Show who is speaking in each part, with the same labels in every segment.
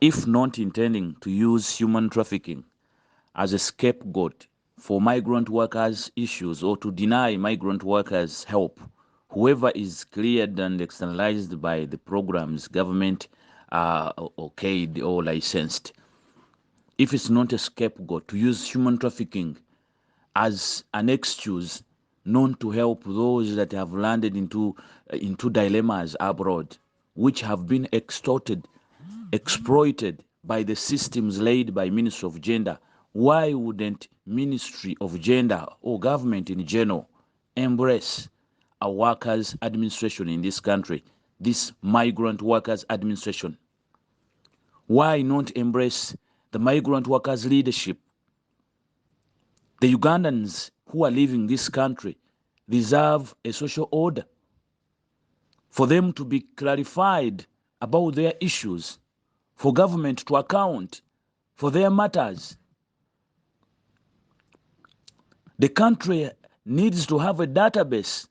Speaker 1: if not intending to use human trafficking as a scapegoat for migrant workers' issues or to deny migrant workers help, whoever is cleared and externalized by the programs government okayed or licensed, if it's not a scapegoat, to use human trafficking as an excuse known to help those that have landed into dilemmas abroad, which have been extorted, exploited by the systems laid by Ministry of Gender, why wouldn't Ministry of Gender or government in general embrace a workers' administration in this country, this migrant workers' administration? Why not embrace the migrant workers' leadership? The Ugandans who are leaving this country deserve a social order, for them to be clarified about their issues, for government to account for their matters. The country needs to have a database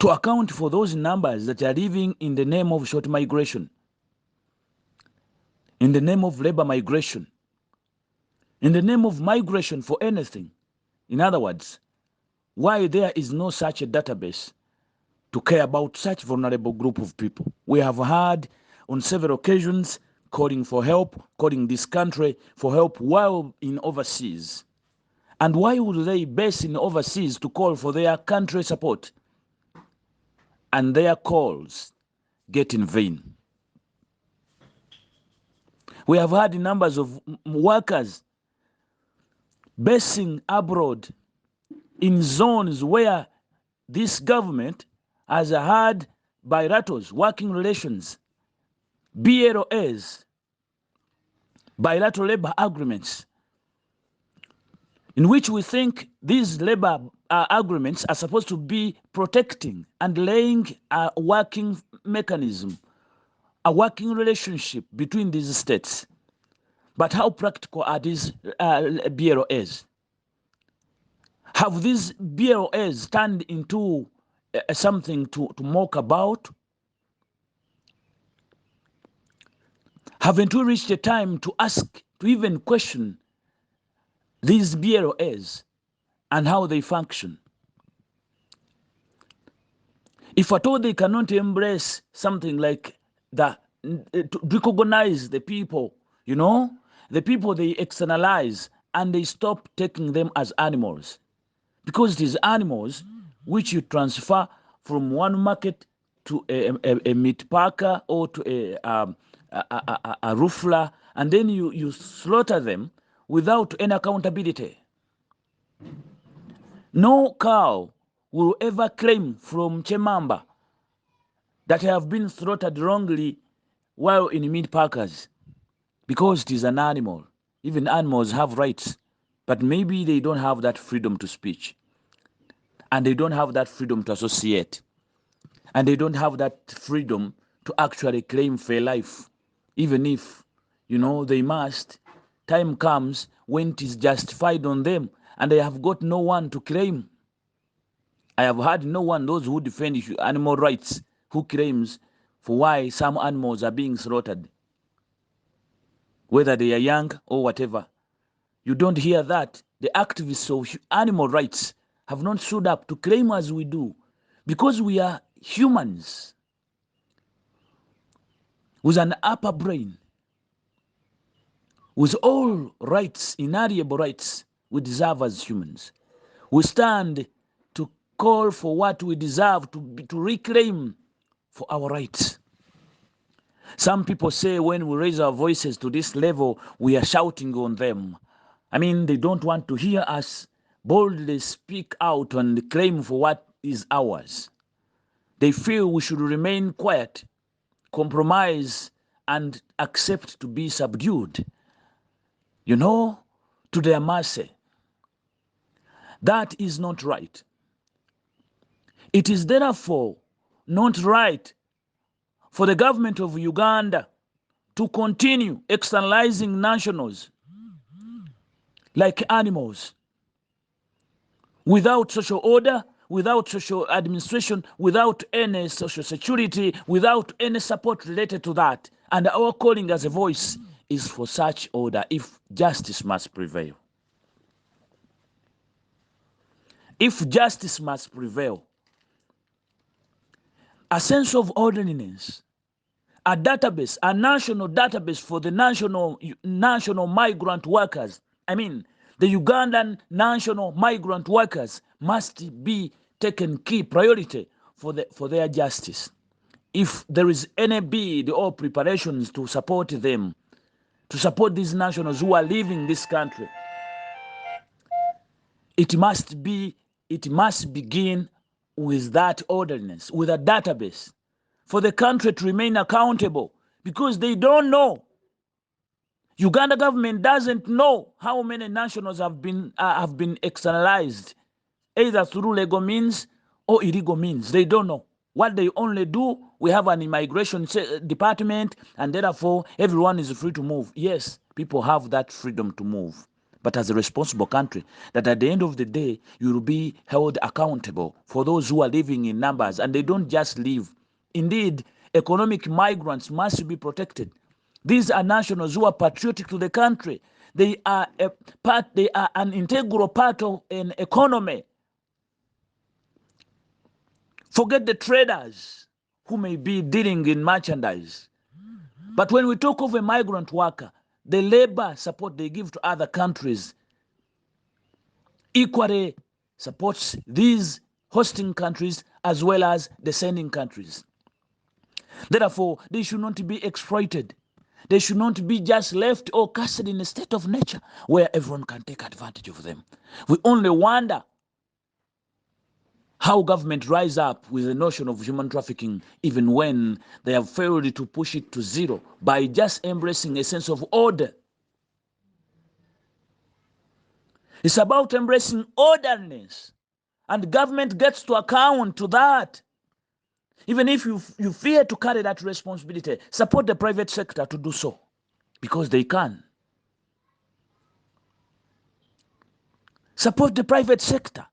Speaker 1: to account for those numbers that are living in the name of short migration, in the name of labor migration, in the name of migration for anything. In other words, why there is no such a database to care about such vulnerable group of people. We have heard on several occasions calling for help, calling this country for help while in overseas. And why would they base in overseas to call for their country support? And their calls get in vain. We have had numbers of workers basing abroad in zones where this government has had bilaterals, working relations, BLOAs, bilateral labor agreements, in which we think these labor agreements are supposed to be protecting and laying a working mechanism, a working relationship between these states. But how practical are these BLOAs? Have these BLOAs turned into something to mock about? Haven't we reached a time to ask, to even question these BLOAs and how they function? If at all they cannot embrace something like that, to recognize the people, the people they externalize and they stop taking them as animals. Because these animals which you transfer from one market to a meat packer or to a roofler, and then you slaughter them without any accountability. No cow will ever claim from Chemamba that have been slaughtered wrongly while in meat packers, because it is an animal. Even animals have rights, but maybe they don't have that freedom to speech, and they don't have that freedom to associate, and they don't have that freedom to actually claim fair life, even if, they must. Time comes when it is justified on them, and they have got no one to claim. I have heard no one, those who defend animal rights, who claims for why some animals are being slaughtered, whether they are young or whatever. You don't hear that. The activists of animal rights have not stood up to claim as we do, because we are humans with an upper brain, with all rights, inalienable rights we deserve as humans. We stand to call for what we deserve, to reclaim for our rights. Some people say when we raise our voices to this level, we are shouting on them. I mean, they don't want to hear us boldly speak out and claim for what is ours. They feel we should remain quiet, compromise, and accept to be subdued, to their mercy. That is not right. It is therefore not right for the government of Uganda to continue externalizing nationals like animals, without social order, without social administration, without any social security, without any support related to that. And our calling as a voice is for such order if justice must prevail. If justice must prevail, a sense of orderliness, a database, a national database for the national migrant workers. I mean, the Ugandan national migrant workers must be taken key priority for their justice. If there is any bid or preparations to support them, to support these nationals who are leaving this country, it must begin with that orderliness, with a database for the country to remain accountable, because they don't know. Uganda government doesn't know how many nationals have been externalized, either through legal means or illegal means. They don't know. What they only do, we have an immigration department, and therefore everyone is free to move. Yes, people have that freedom to move. But as a responsible country, that at the end of the day, you will be held accountable for those who are living in numbers, and they don't just live. Indeed, economic migrants must be protected. These are nationals who are patriotic to the country. They are an integral part of an economy. Forget the traders who may be dealing in merchandise. But when we talk of a migrant worker, the labor support they give to other countries equally supports these hosting countries as well as the sending countries. Therefore, they should not be exploited. They should not be just left or casted in a state of nature where everyone can take advantage of them. We only wonder how government rise up with the notion of human trafficking even when they have failed to push it to zero by just embracing a sense of order. It's about embracing orderliness, and government gets to account to that. Even if you fear to carry that responsibility, support the private sector to do so, because they can. Support the private sector,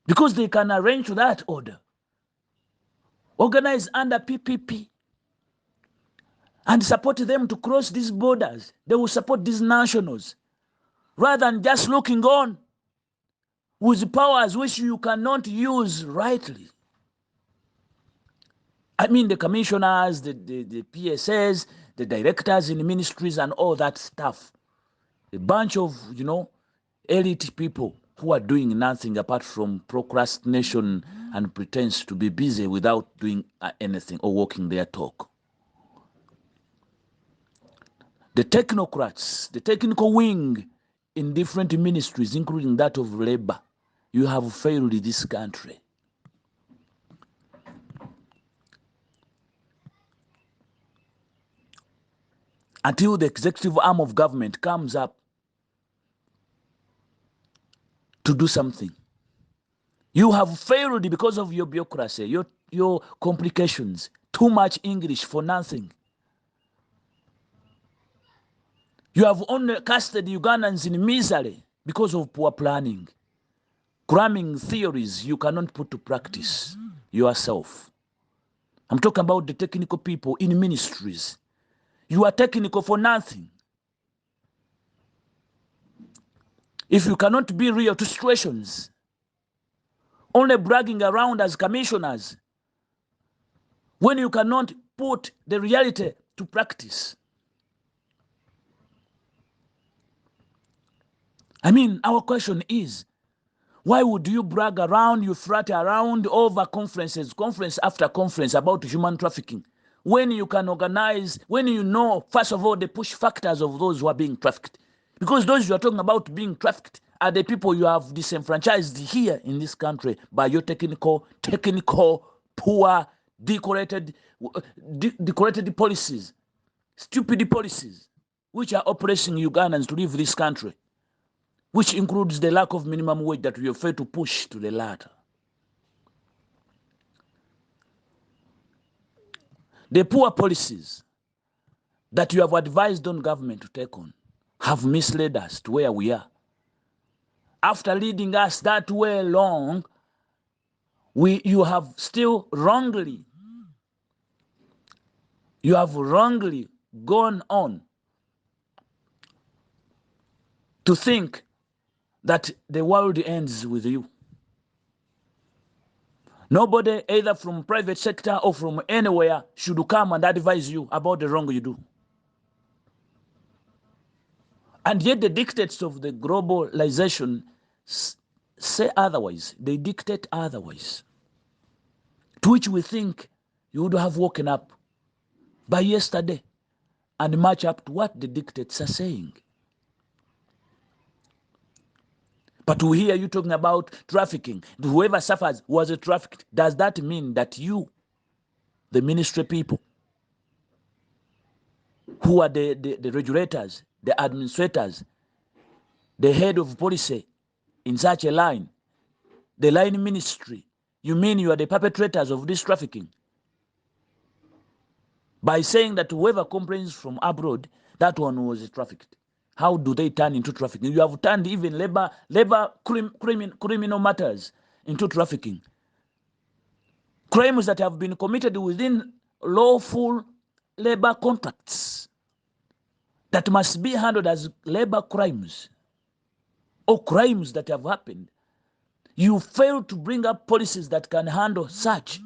Speaker 1: because they can arrange to that order. Organize under PPP and support them to cross these borders. They will support these nationals rather than just looking on with powers which you cannot use rightly. I mean, the commissioners, the PSS, the directors in the ministries and all that stuff. A bunch of, elite people who are doing nothing apart from procrastination and pretense to be busy without doing anything or walking their talk. The technocrats, the technical wing in different ministries, including that of labor, you have failed this country. Until the executive arm of government comes up to do something, you have failed because of your bureaucracy, your complications, too much English for nothing. You have only casted Ugandans in misery because of poor planning, cramming theories you cannot put to practice yourself. I'm talking about the technical people in ministries. You are technical for nothing. If you cannot be real to situations, only bragging around as commissioners, when you cannot put the reality to practice. I mean, our question is, why would you brag around, you frat around over conference after conference about human trafficking, when you can organize, when you know, first of all, the push factors of those who are being trafficked? Because those you are talking about being trafficked are the people you have disenfranchised here in this country by your technical, poor, decorated policies, stupid policies, which are oppressing Ugandans to leave this country, which includes the lack of minimum wage that we have failed to push to the latter. The poor policies that you have advised on government to take on have misled us to where we are. After leading us that way long, you have still wrongly You have wrongly gone on to think that the world ends with you. Nobody, either from private sector or from anywhere, should come and advise you about the wrong you do. And yet the dictates of the globalization say otherwise. They dictate otherwise. To which we think you would have woken up by yesterday and match up to what the dictates are saying. But we hear you talking about trafficking. Whoever suffers was trafficked. Does that mean that you, the ministry people, who are the regulators, the administrators, the head of policy in such a line, the line ministry, you mean you are the perpetrators of this trafficking? By saying that whoever complains from abroad, that one was trafficked. How do they turn into trafficking? You have turned even criminal matters into trafficking. Crimes that have been committed within lawful labor contracts that must be handled as labor crimes or crimes that have happened. You fail to bring up policies that can handle such.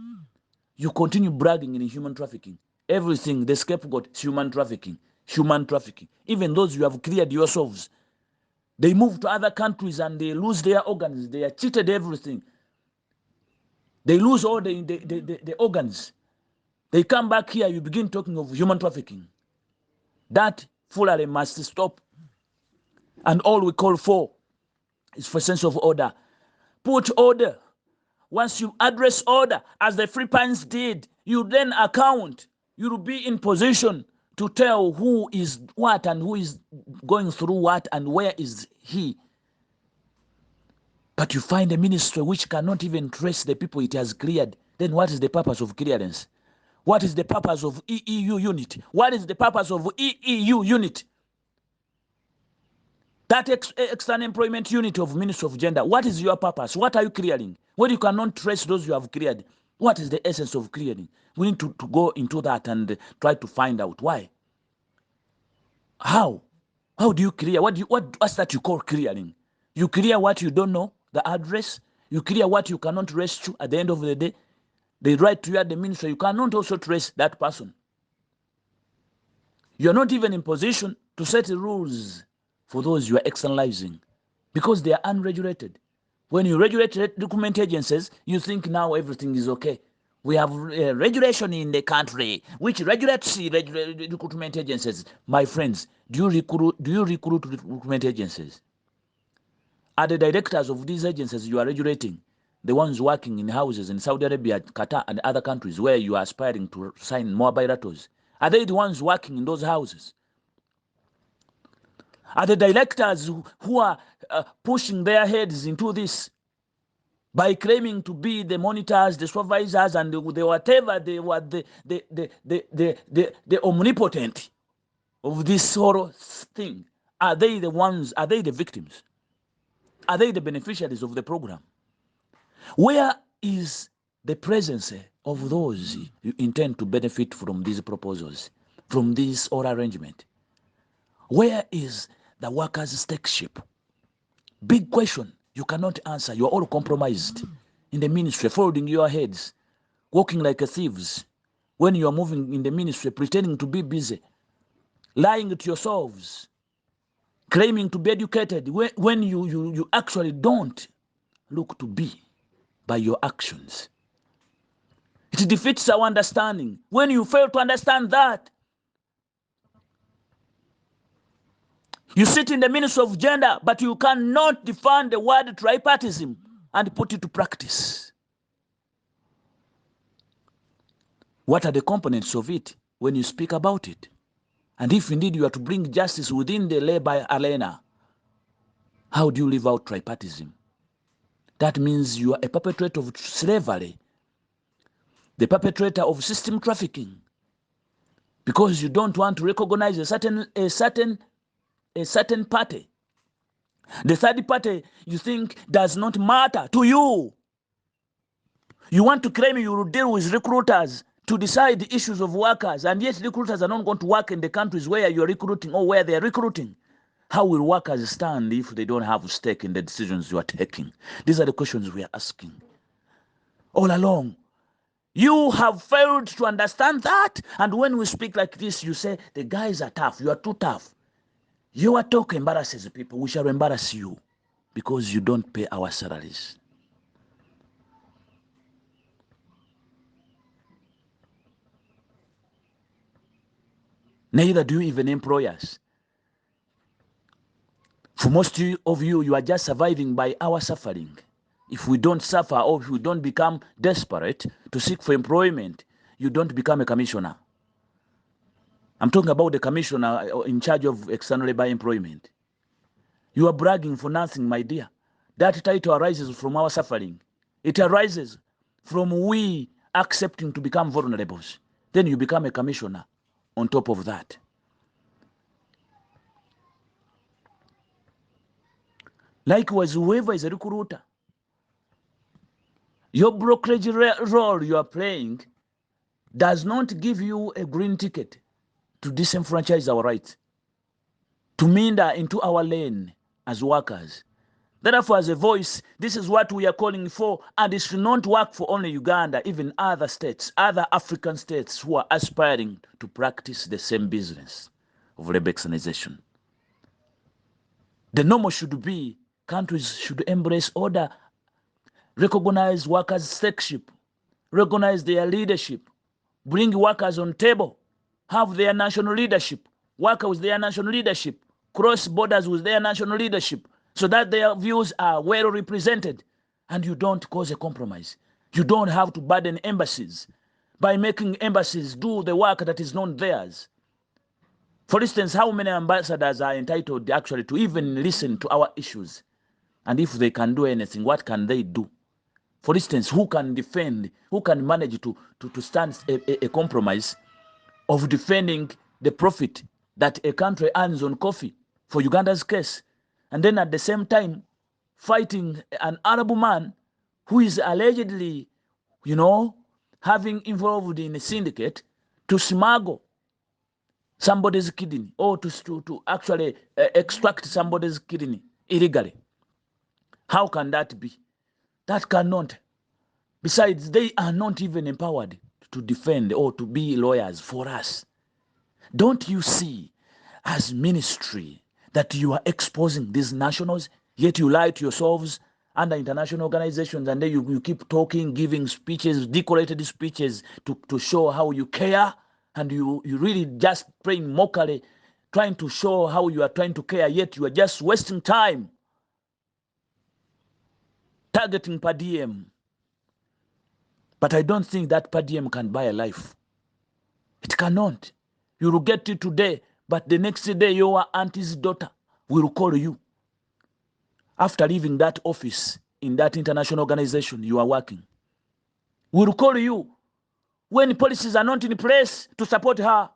Speaker 1: You continue bragging in human trafficking. Everything, the scapegoat, is human trafficking. Human trafficking. Even those you have cleared yourselves, they move to other countries and they lose their organs. They are cheated everything. They lose all the organs. They come back here, you begin talking of human trafficking. That foolery must stop. And all we call for is for sense of order. Put order. Once you address order, as the Philippines did, you then account. You will be in position to tell who is what and who is going through what and where is he. But you find a ministry which cannot even trace the people it has cleared. Then what is the purpose of clearance? What is the purpose of EEU unit? What is the purpose of EEU unit? That external employment unit of Ministry of Gender, what is your purpose? What are you clearing? When you cannot trace those you have cleared, what is the essence of clearing? We need to go into that and try to find out why. How? How do you clear? What's that you call clearing? You clear what you don't know, the address. You clear what you cannot trace to at the end of the day. They write to you at the ministry. You cannot also trace that person. You're not even in position to set rules for those you are externalizing because they are unregulated. When you regulate recruitment agencies, you think now everything is okay. We have regulation in the country which regulates recruitment agencies. My friends, do you recruit recruitment agencies? Are the directors of these agencies you are regulating the ones working in houses in Saudi Arabia, Qatar, and other countries where you are aspiring to sign more bilaterals? Are they the ones working in those houses? Are the directors who are pushing their heads into this by claiming to be the monitors, the supervisors, and the whatever they were, the omnipotent of this horror thing? Are they the ones? Are they the victims? Are they the beneficiaries of the program? Where is the presence of those you intend to benefit from these proposals, from this whole arrangement? Where is the workers' stakeship? Big question you cannot answer. You're all compromised in the ministry, folding your heads, walking like thieves. When you are moving in the ministry, pretending to be busy, lying to yourselves, claiming to be educated, when you actually don't look to be by your actions. It defeats our understanding. When you fail to understand that, you sit in the Ministry of Gender, but you cannot define the word tripartism and put it to practice. What are the components of it when you speak about it? And if indeed you are to bring justice within the labor arena, how do you live out tripartism? That means you are a perpetrator of slavery, the perpetrator of system trafficking, because you don't want to recognize a certain party. The third party you think does not matter to you. You want to claim you will deal with recruiters to decide the issues of workers, and yet recruiters are not going to work in the countries where you're recruiting or where they're recruiting. How will workers stand if they don't have a stake in the decisions you are taking? These are the questions we are asking. All along, you have failed to understand that, and when we speak like this, you say, the guys are tough, you are too tough. Your talk embarrasses people. We shall embarrass you because you don't pay our salaries. Neither do you even employ us. For most of you, you are just surviving by our suffering. If we don't suffer or if we don't become desperate to seek for employment, you don't become a commissioner. I'm talking about the commissioner in charge of external labor employment. You are bragging for nothing, my dear. That title arises from our suffering. It arises from we accepting to become vulnerables. Then you become a commissioner on top of that. Likewise, whoever is a recruiter, your brokerage role you are playing does not give you a green ticket to disenfranchise our rights, to minder into our lane as workers. Therefore, as a voice, this is what we are calling for, and it should not work for only Uganda, even other states, other African states who are aspiring to practice the same business of labor externalization. The normal should be countries should embrace order, recognize workers' stewardship, recognize their leadership, bring workers on table, have their national leadership, work with their national leadership, cross borders with their national leadership, so that their views are well represented, and you don't cause a compromise. You don't have to burden embassies by making embassies do the work that is not theirs. For instance, how many ambassadors are entitled actually to even listen to our issues? And if they can do anything, what can they do? For instance, who can defend, who can manage to stand a compromise of defending the profit that a country earns on coffee, for Uganda's case, and then at the same time fighting an Arab man who is allegedly, having involved in a syndicate to smuggle somebody's kidney or to actually extract somebody's kidney illegally. How can that be? That cannot. Besides, they are not even empowered to defend or to be lawyers for us. Don't you see, as ministry, that you are exposing these nationals, yet you lie to yourselves under international organizations, and then you keep talking, giving speeches, decorated speeches to show how you care, and you really just playing mockery, trying to show how you are trying to care, yet you are just wasting time targeting per diem. But I don't think that per diem can buy a life. It cannot. You will get it today, but the next day your auntie's daughter will call you. After leaving that office in that international organization you are working, will call you when policies are not in place to support her.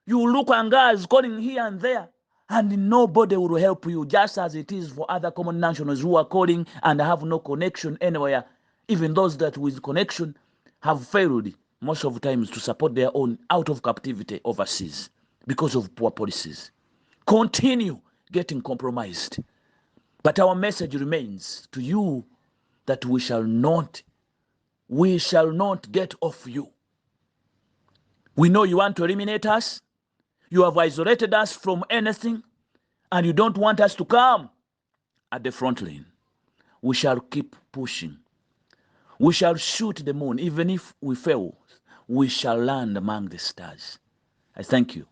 Speaker 1: You will look and guys calling here and there, and nobody will help you, just as it is for other common nationals who are calling and have no connection anywhere. Even those that with connection have failed most of the times to support their own out of captivity overseas because of poor policies. Continue getting compromised. But our message remains to you that we shall not get off you. We know you want to eliminate us. You have isolated us from anything, and you don't want us to come at the front line. We shall keep pushing. We shall shoot the moon. Even if we fail, we shall land among the stars. I thank you.